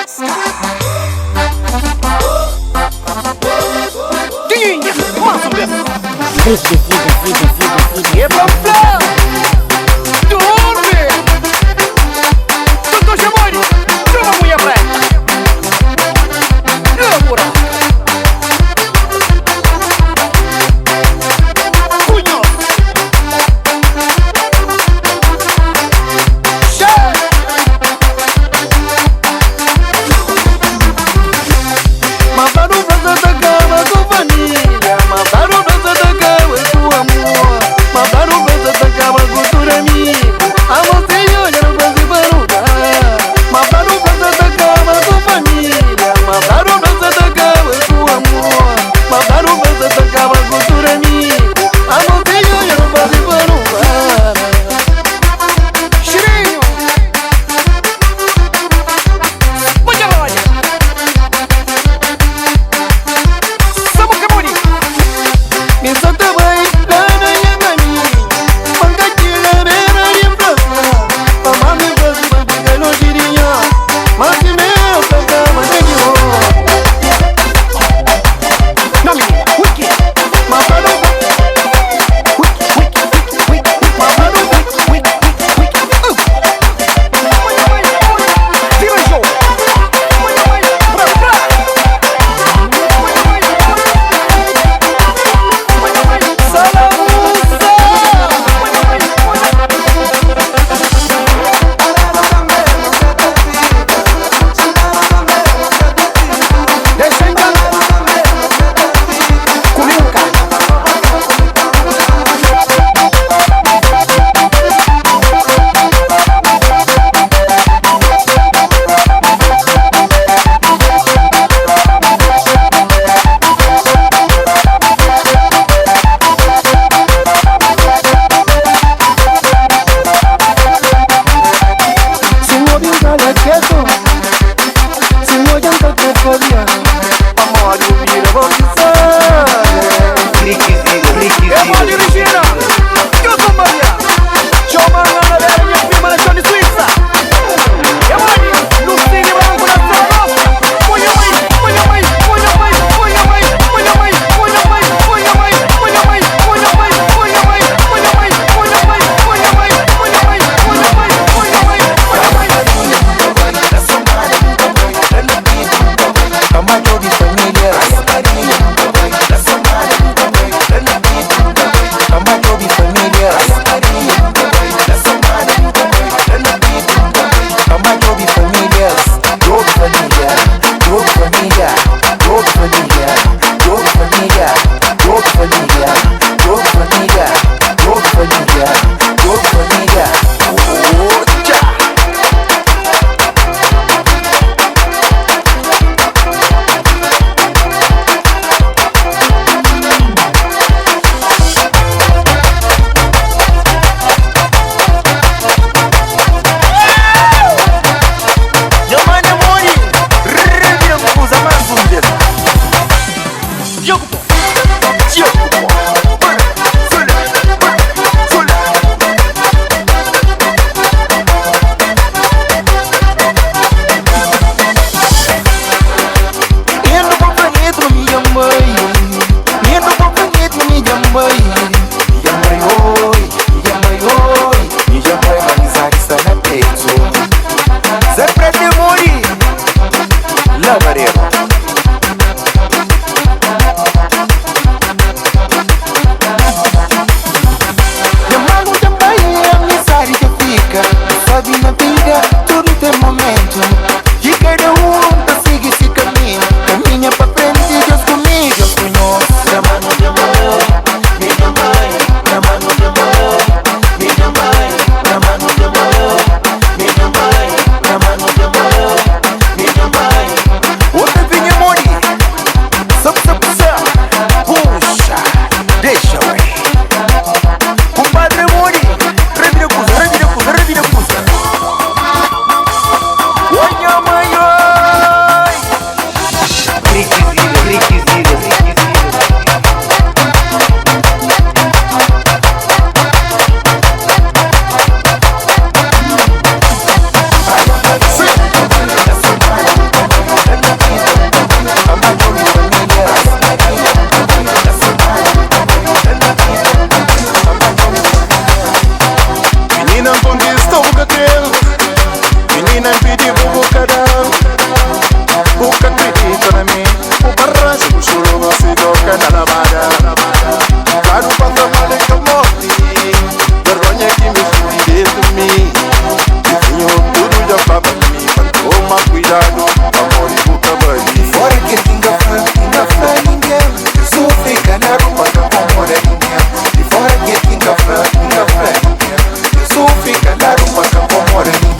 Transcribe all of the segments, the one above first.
É pra flor! Dorme! Doutor Chamori, chama a mulher preta! Âmbora! Cunho! Cheio! Mataram o braço da cama com família. Mataram o braço da cama com amor. Mataram o braço da cama com cultura amigo. A você olhar o Brasil para lugar. Mataram o braço da cama com família. Mataram o braço da cama com amor. Mataram o braço da cama com cultura amigo. A você olhar o Brasil para lugar. Cheirinho! Pode a loja! Samuca Mori! Me solta mãe, lá na minha caminho. Manda aqui na beira de praça. Mamãe me faz uma briga no girinho. Mas se meu toca, manda de novo. Não, menina, o quê? Mataram o... Mataram o... Tira o jogo! Deixa enganar. Comigo, cara. Senhor, engalha quieto. Senhor, janta que podía. Amor, vira bolsa. É uma dirigida. Canta Maria. Chama na beira minha prima na Johnny Suíça. É Mari. No cine branco na sala. Põe a mãe, põe a mãe, põe a mãe, põe a mãe, põe a mãe, põe a mãe, põe a mãe, põe a mãe, põe a mãe, põe a mãe, põe a mãe, põe a mãe, põe a mãe, põe a mãe, põe a mãe, põe a mãe, põe a mãe. namorado, amor e o cavali. Fora que tinga fã ninguém. Sou fica na roupa da pomora ninguém. E fora que tinga fã ninguém. Sou fica na roupa da pomora ninguém.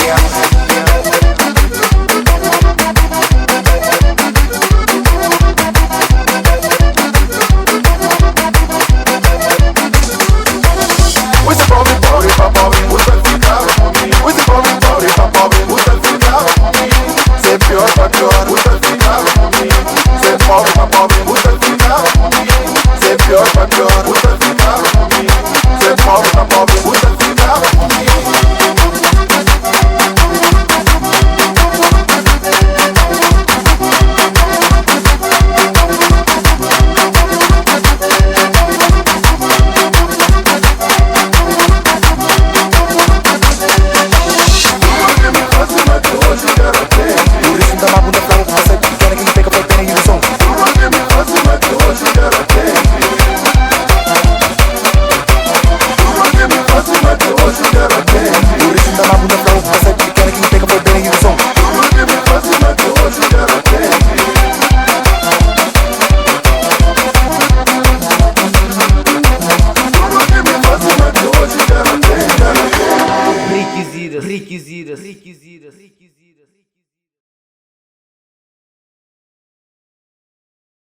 Você pobre, papai, você ficar comigo. Você pobre, papai, você ficar comigo. Ser pior pra pior,